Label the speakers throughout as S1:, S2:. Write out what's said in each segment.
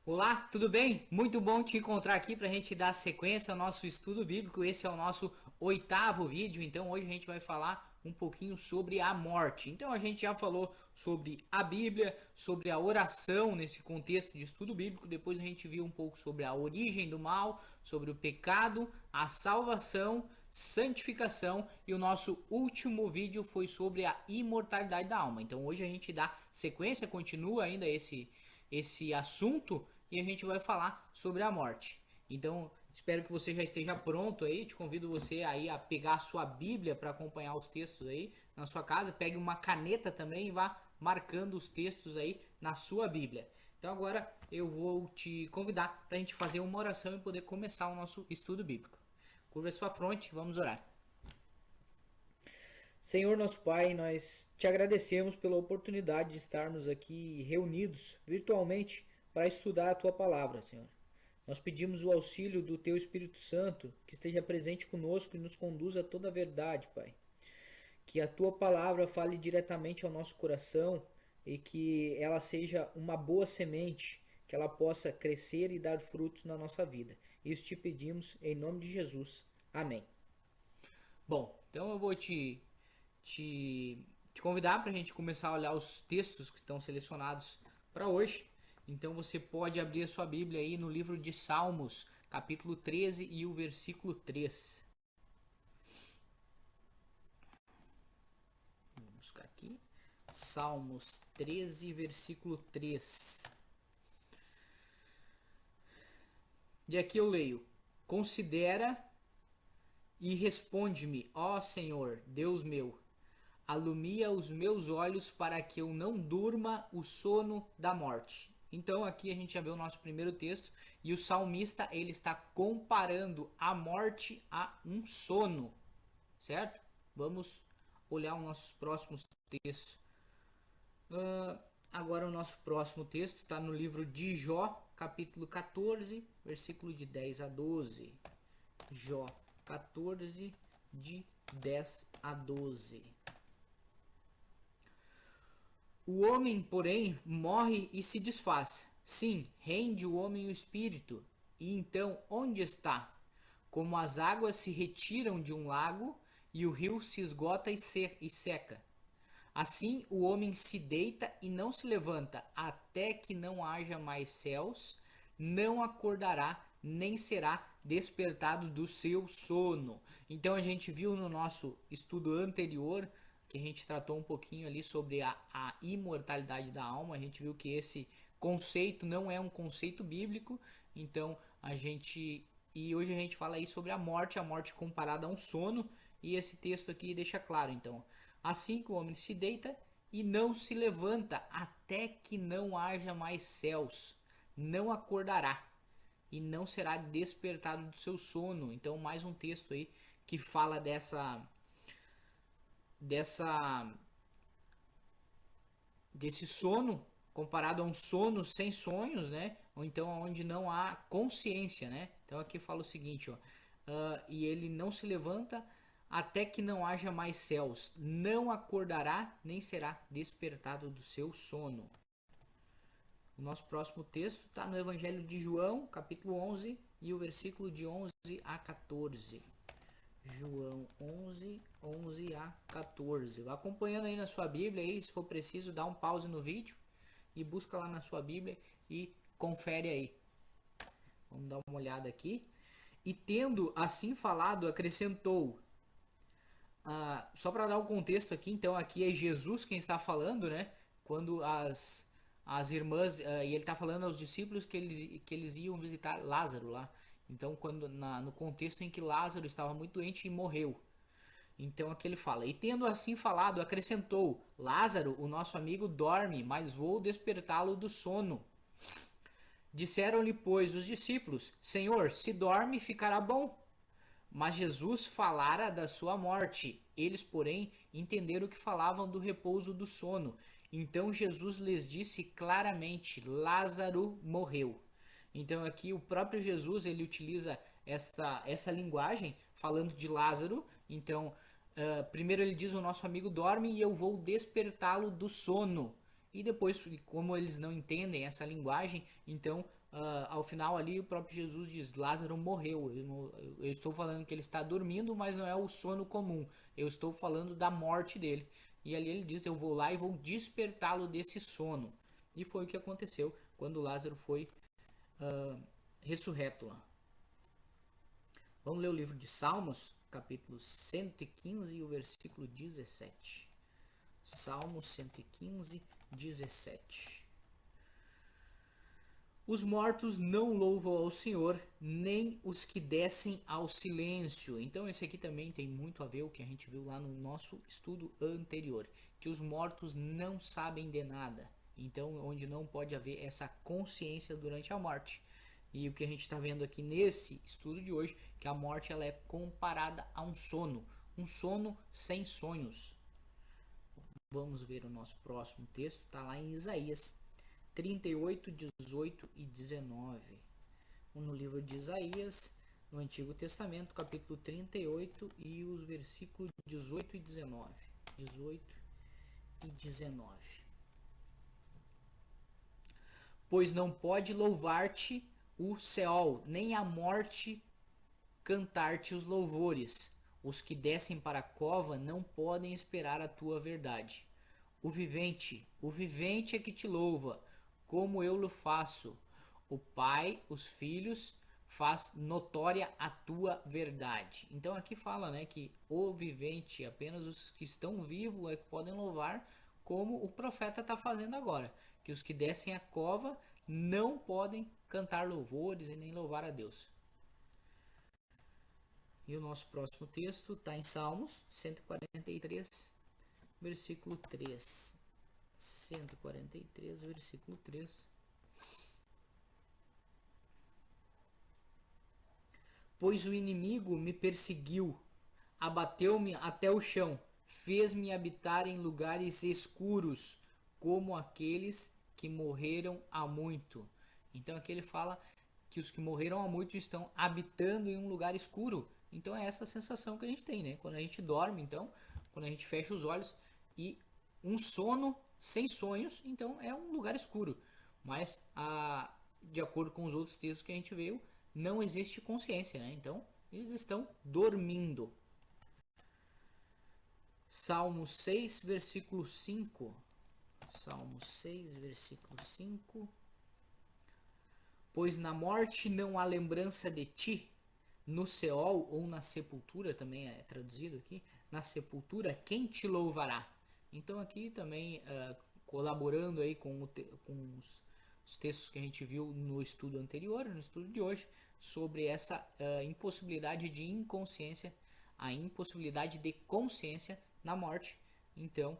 S1: Olá, tudo bem? Muito bom te encontrar aqui para a gente dar sequência ao nosso estudo bíblico. Esse é o nosso oitavo vídeo, então hoje a gente vai falar um pouquinho sobre a morte. Então a gente já falou sobre a Bíblia, sobre a oração nesse contexto de estudo bíblico. Depois a gente viu um pouco sobre a origem do mal, sobre o pecado, a salvação, santificação e o nosso último vídeo foi sobre a imortalidade da alma. Então hoje a gente dá sequência, continua ainda esse assunto e a gente vai falar sobre a morte. Então, espero que você já esteja pronto aí. Te convido você aí a pegar a sua Bíblia para acompanhar os textos aí na sua casa. Pegue uma caneta também e vá marcando os textos aí na sua Bíblia. Então, agora eu vou te convidar para a gente fazer uma oração e poder começar o nosso estudo bíblico. Curva a sua fronte, vamos orar. Senhor nosso Pai, nós te agradecemos pela oportunidade de estarmos aqui reunidos virtualmente para estudar a tua palavra, Senhor. Nós pedimos o auxílio do teu Espírito Santo, que esteja presente conosco e nos conduza a toda a verdade, Pai. Que a tua palavra fale diretamente ao nosso coração e que ela seja uma boa semente, que ela possa crescer e dar frutos na nossa vida. Isso te pedimos em nome de Jesus. Amém. Bom, então eu vou te, te convidar para a gente começar a olhar os textos que estão selecionados para hoje. Então você pode abrir a sua Bíblia aí no livro de Salmos, capítulo 13 e o versículo 3. Vou buscar aqui. Salmos 13, versículo 3. E aqui eu leio: Considera e responde-me, ó Senhor, Deus meu. Alumia os meus olhos para que eu não durma o sono da morte. Então aqui a gente já vê o nosso primeiro texto e o salmista ele está comparando a morte a um sono, certo? Vamos olhar os nossos próximos textos. Agora o nosso próximo texto está no livro de Jó, capítulo 14, versículo de 10 a 12. Jó 14, de 10 a 12. O homem, porém, morre e se desfaz. Sim, rende o homem o espírito. E então, onde está? Como as águas se retiram de um lago e o rio se esgota e seca. Assim o homem se deita e não se levanta, até que não haja mais céus, não acordará, nem será despertado do seu sono. Então a gente viu no nosso estudo anterior que a gente tratou um pouquinho ali sobre a imortalidade da alma. A gente viu que esse conceito não é um conceito bíblico. Então e hoje a gente fala aí sobre a morte comparada a um sono, e esse texto aqui deixa claro. Então, assim que o homem se deita e não se levanta até que não haja mais céus, não acordará e não será despertado do seu sono. Então, mais um texto aí que fala dessa desse sono comparado a um sono sem sonhos, né? Ou então onde não há consciência, né? Então aqui fala o seguinte, ó, e ele não se levanta até que não haja mais céus, não acordará nem será despertado do seu sono. O nosso próximo texto está no Evangelho de João, capítulo 11, e o versículo de 11 a 14. João 11, 11 a 14. Vá acompanhando aí na sua Bíblia, aí, se for preciso, dá um pause no vídeo e busca lá na sua Bíblia e confere aí. Vamos dar uma olhada aqui. E tendo assim falado, acrescentou. Só para dar um contexto aqui, então aqui é Jesus quem está falando, né? Quando as irmãs, e ele está falando aos discípulos que eles iam visitar Lázaro lá. Então, no contexto em que Lázaro estava muito doente e morreu. Então aqui ele fala: E tendo assim falado, acrescentou: Lázaro, o nosso amigo, dorme, mas vou despertá-lo do sono. Disseram-lhe, pois, os discípulos: Senhor, se dorme, ficará bom. Mas Jesus falara da sua morte. Eles, porém, entenderam que falavam do repouso do sono. Então Jesus lhes disse claramente: Lázaro morreu. Então aqui o próprio Jesus ele utiliza essa linguagem falando de Lázaro. Então primeiro ele diz: o nosso amigo dorme e eu vou despertá-lo do sono. E depois, como eles não entendem essa linguagem, então ao final ali o próprio Jesus diz, Lázaro morreu. Eu estou falando que ele está dormindo, mas não é o sono comum. Eu estou falando da morte dele. E ali ele diz, eu vou lá e vou despertá-lo desse sono. E foi o que aconteceu quando Lázaro foi ressurreto lá. Vamos ler o livro de Salmos, capítulo 115 e o versículo 17. Salmos 115, 17. Os mortos não louvam ao Senhor, nem os que descem ao silêncio. Então esse aqui também tem muito a ver com o que a gente viu lá no nosso estudo anterior, que os mortos não sabem de nada. Então onde não pode haver essa consciência durante a morte. E o que a gente está vendo aqui nesse estudo de hoje, que a morte ela é comparada a um sono sem sonhos. Vamos ver o nosso próximo texto, está lá em Isaías 38, 18 e 19. No livro de Isaías, no Antigo Testamento, capítulo 38 e os versículos 18 e 19. 18 e 19. Pois não pode louvar-te o Seol, nem a morte cantar-te os louvores. Os que descem para a cova não podem esperar a tua verdade. O vivente é que te louva, como eu lo faço. O Pai, os filhos, faz notória a tua verdade. Então aqui fala, né, que o vivente, apenas os que estão vivos é que podem louvar, como o profeta está fazendo agora. Que os que descem a cova não podem cantar louvores e nem louvar a Deus. E o nosso próximo texto está em Salmos 143, versículo 3. 143, versículo 3. Pois o inimigo me perseguiu, abateu-me até o chão, fez-me habitar em lugares escuros, como aqueles que morreram há muito. Então aqui ele fala que os que morreram há muito estão habitando em um lugar escuro. Então é essa sensação que a gente tem, né? Quando a gente dorme, então, quando a gente fecha os olhos e um sono sem sonhos, então é um lugar escuro. Mas de acordo com os outros textos que a gente viu, não existe consciência, né? Então eles estão dormindo. Salmo 6, versículo 5. Salmo 6, versículo 5. Pois na morte não há lembrança de ti, no Seol ou na sepultura, também é traduzido aqui, na sepultura, quem te louvará? Então aqui também colaborando aí com os textos que a gente viu no estudo anterior, no estudo de hoje, sobre essa impossibilidade de inconsciência, a impossibilidade de consciência na morte, então,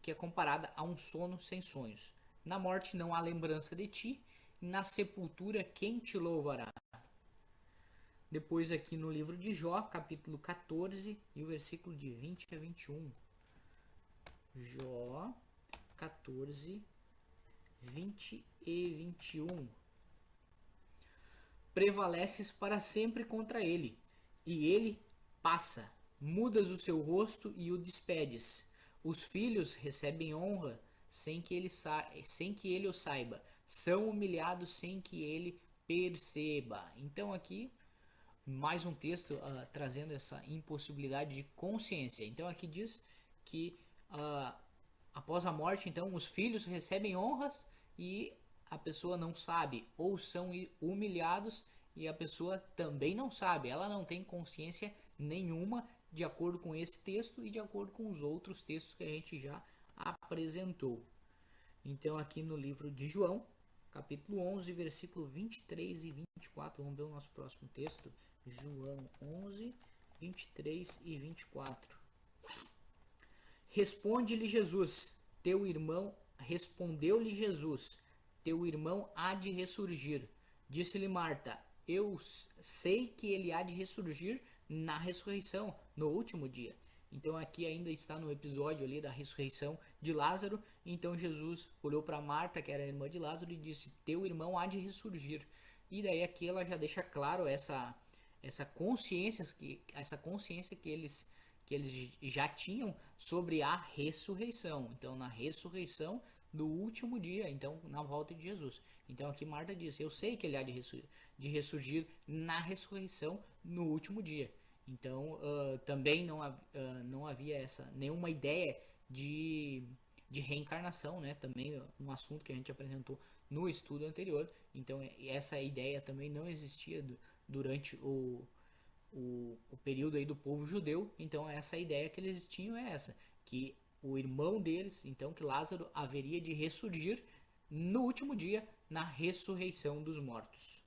S1: que é comparada a um sono sem sonhos. Na morte não há lembrança de ti, na sepultura quem te louvará? Depois aqui no livro de Jó, capítulo 14 e o versículo de 20 a 21. Jó 14, 20 e 21. Prevaleces para sempre contra ele, e ele passa. Mudas o seu rosto e o despedes. Os filhos recebem honra sem que ele o saiba. São humilhados sem que ele perceba. Então aqui mais um texto trazendo essa impossibilidade de consciência. Então aqui diz que após a morte, então os filhos recebem honras e a pessoa não sabe, ou são humilhados e a pessoa também não sabe, ela não tem consciência nenhuma, de acordo com esse texto e de acordo com os outros textos que a gente já apresentou. Então aqui no livro de João, capítulo 11, versículo 23 e 24, vamos ver o nosso próximo texto. João 11, 23 e 24. Respondeu-lhe Jesus, teu irmão há de ressurgir. Disse-lhe Marta, eu sei que ele há de ressurgir na ressurreição, no último dia. Então aqui ainda está no episódio ali da ressurreição de Lázaro. Então Jesus olhou para Marta, que era a irmã de Lázaro, e disse, teu irmão há de ressurgir. E daí aqui ela já deixa claro essa consciência que eles já tinham sobre a ressurreição. Então na ressurreição do último dia, então na volta de Jesus. Então aqui Marta diz, eu sei que ele há de ressurgir na ressurreição no último dia. Então também não havia nenhuma ideia de reencarnação, né? Também um assunto que a gente apresentou no estudo anterior. Então essa ideia também não existia durante o período aí do povo judeu. Então essa ideia que eles tinham é essa, que o irmão deles, então que Lázaro haveria de ressurgir no último dia, na ressurreição dos mortos.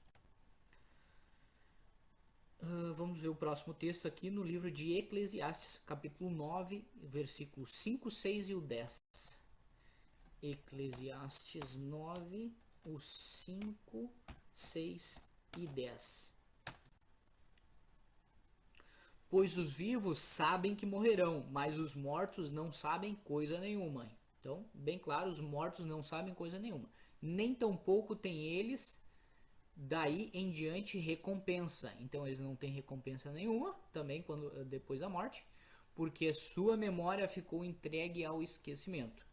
S1: Vamos ver o próximo texto aqui no livro de Eclesiastes, capítulo 9, versículos 5, 6 e o 10. Eclesiastes 9, os 5, 6 e 10. Pois os vivos sabem que morrerão, mas os mortos não sabem coisa nenhuma. Então, bem claro, os mortos não sabem coisa nenhuma. Nem tampouco têm eles daí em diante recompensa. Então eles não têm recompensa nenhuma também depois da morte, porque sua memória ficou entregue ao esquecimento.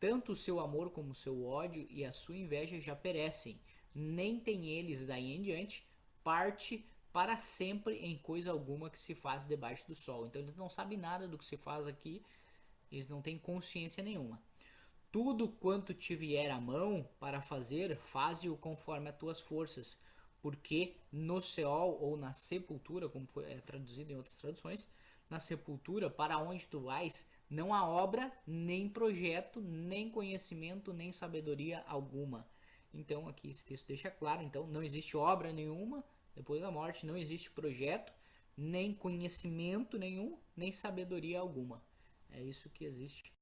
S1: Tanto o seu amor como o seu ódio e a sua inveja já perecem. Nem têm eles daí em diante parte para sempre em coisa alguma que se faz debaixo do sol. Então eles não sabem nada do que se faz aqui, eles não têm consciência nenhuma. Tudo quanto te vier à mão para fazer, faze-o conforme as tuas forças, porque no Seol ou na sepultura, como foi traduzido em outras traduções, na sepultura, para onde tu vais, não há obra, nem projeto, nem conhecimento, nem sabedoria alguma. Então aqui esse texto deixa claro, então não existe obra nenhuma depois da morte, não existe projeto, nem conhecimento nenhum, nem sabedoria alguma. É isso que existe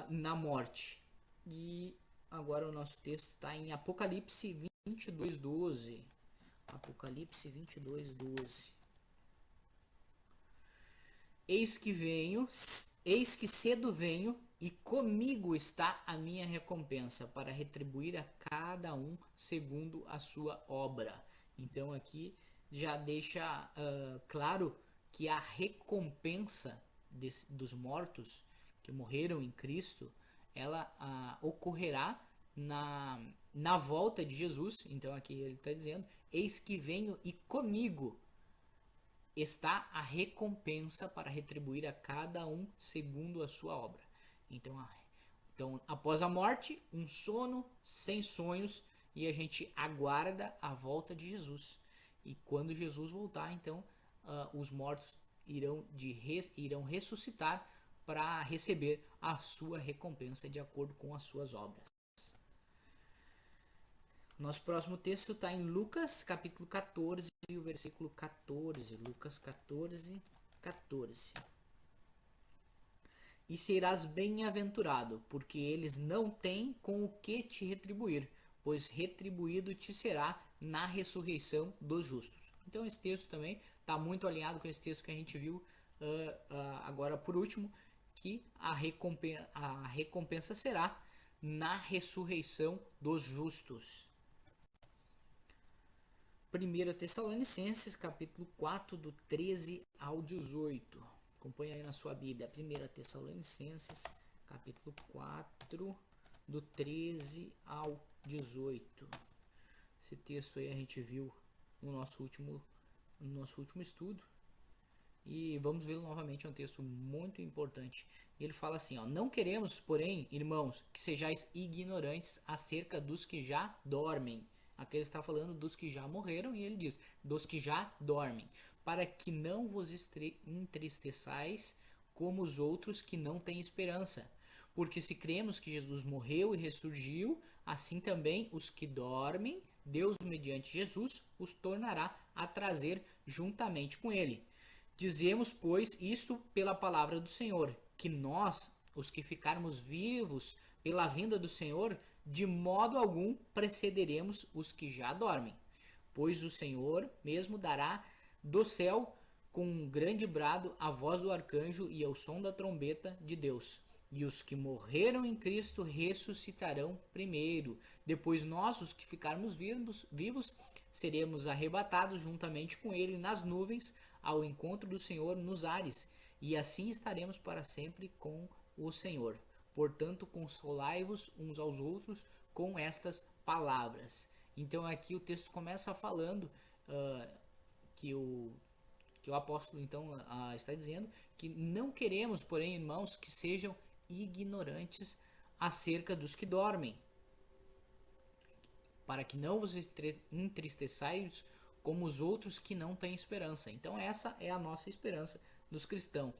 S1: na morte. E agora o nosso texto está em Apocalipse 22:12. Apocalipse 22:12. Eis que cedo venho, e comigo está a minha recompensa, para retribuir a cada um segundo a sua obra. Então aqui já deixa claro que a recompensa dos mortos que morreram em Cristo, ela ocorrerá na volta de Jesus. Então aqui ele está dizendo, eis que venho e comigo está a recompensa para retribuir a cada um segundo a sua obra. Então após a morte, um sono sem sonhos, e a gente aguarda a volta de Jesus. E quando Jesus voltar, então os mortos irão ressuscitar para receber a sua recompensa de acordo com as suas obras. Nosso próximo texto está em Lucas, capítulo 14, e o versículo 14. Lucas 14, 14. E serás bem-aventurado, porque eles não têm com o que te retribuir, pois retribuído te será na ressurreição dos justos. Então esse texto também está muito alinhado com esse texto que a gente viu agora por último, que a recompensa será na ressurreição dos justos. 1 Tessalonicenses, capítulo 4, do 13 ao 18. Acompanha aí na sua Bíblia. 1 Tessalonicenses, capítulo 4, do 13 ao 18. Esse texto aí a gente viu no nosso último estudo. E vamos vê-lo novamente, é um texto muito importante. Ele fala assim, ó, não queremos, porém, irmãos, que sejais ignorantes acerca dos que já dormem. Aqui ele está falando dos que já morreram, e ele diz, dos que já dormem, para que não vos entristeçais como os outros que não têm esperança. Porque se cremos que Jesus morreu e ressurgiu, assim também os que dormem, Deus, mediante Jesus, os tornará a trazer juntamente com ele. Dizemos, pois, isto pela palavra do Senhor, que nós, os que ficarmos vivos pela vinda do Senhor, de modo algum precederemos os que já dormem. Pois o Senhor mesmo dará do céu com um grande brado a voz do arcanjo e ao som da trombeta de Deus. E os que morreram em Cristo ressuscitarão primeiro. Depois nós, os que ficarmos vivos, seremos arrebatados juntamente com ele nas nuvens ao encontro do Senhor nos ares. E assim estaremos para sempre com o Senhor. Portanto, consolai-vos uns aos outros com estas palavras. Então aqui o texto começa falando que o apóstolo então está dizendo que não queremos, porém, irmãos, que sejam ignorantes acerca dos que dormem, para que não vos entristeçais como os outros que não têm esperança. Então essa é a nossa esperança dos cristãos.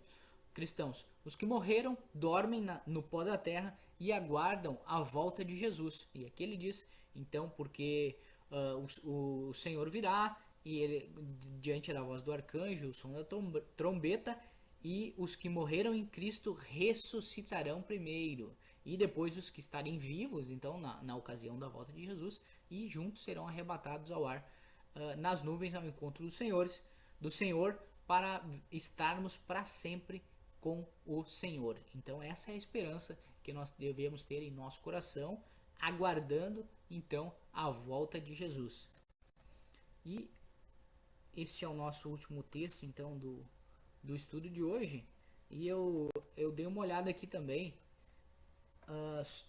S1: Os que morreram dormem no pó da terra e aguardam a volta de Jesus. E aqui ele diz, então, porque o Senhor virá e ele, diante da voz do arcanjo, o som da trombeta, e os que morreram em Cristo ressuscitarão primeiro. E depois os que estarem vivos, então, na ocasião da volta de Jesus, e juntos serão arrebatados ao ar nas nuvens ao encontro do Senhor, para estarmos para sempre com o Senhor. Então essa é a esperança que nós devemos ter em nosso coração, aguardando então a volta de Jesus. E este é o nosso último texto então do estudo de hoje. E eu dei uma olhada aqui também,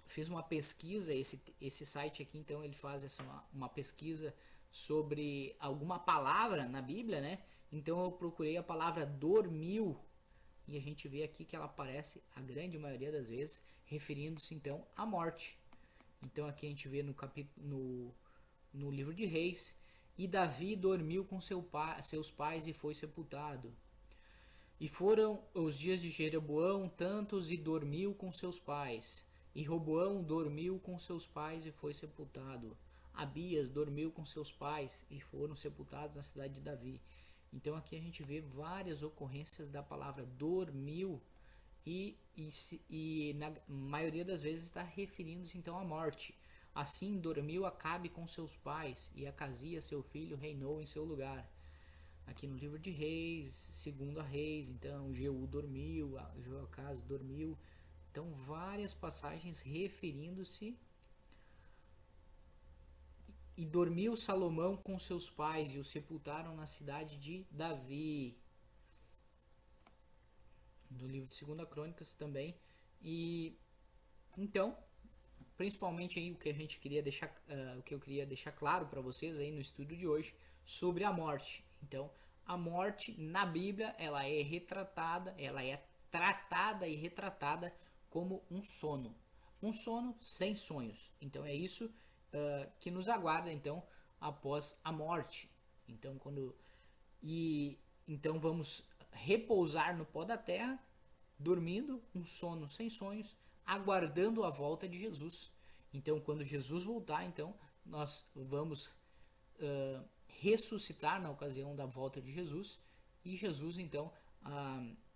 S1: fiz uma pesquisa, esse site aqui então ele faz uma pesquisa sobre alguma palavra na Bíblia, né? Então eu procurei a palavra dormiu e a gente vê aqui que ela aparece a grande maioria das vezes referindo-se então à morte. Então aqui a gente vê no livro de Reis, e Davi dormiu com seus pais e foi sepultado. E foram os dias de Jeroboão tantos e dormiu com seus pais. E Roboão dormiu com seus pais e foi sepultado. Abias dormiu com seus pais e foram sepultados na cidade de Davi. Então aqui a gente vê várias ocorrências da palavra dormiu e na maioria das vezes está referindo-se então à morte. Assim dormiu Acabe com seus pais e Acasias seu filho reinou em seu lugar. Aqui no livro de Reis, segundo a Reis, então Jeú dormiu, Joacás dormiu. Então várias passagens referindo-se. E dormiu Salomão com seus pais e o sepultaram na cidade de Davi. No livro de 2 Crônicas também. E então, principalmente aí o que a gente queria deixar, o que eu queria deixar claro para vocês aí no estudo de hoje sobre a morte. Então, a morte na Bíblia, ela é tratada e retratada como um sono sem sonhos. Então é isso que nos aguarda então após a morte. Então então vamos repousar no pó da terra, dormindo um sono sem sonhos, aguardando a volta de Jesus. Então quando Jesus voltar, então nós vamos ressuscitar na ocasião da volta de Jesus, e Jesus então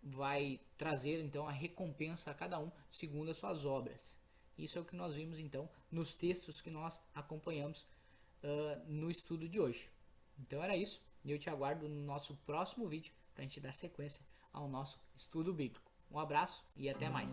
S1: vai trazer então a recompensa a cada um segundo as suas obras. Isso é o que nós vimos então nos textos que nós acompanhamos no estudo de hoje. Então era isso, e eu te aguardo no nosso próximo vídeo para a gente dar sequência ao nosso estudo bíblico. Um abraço e até mais.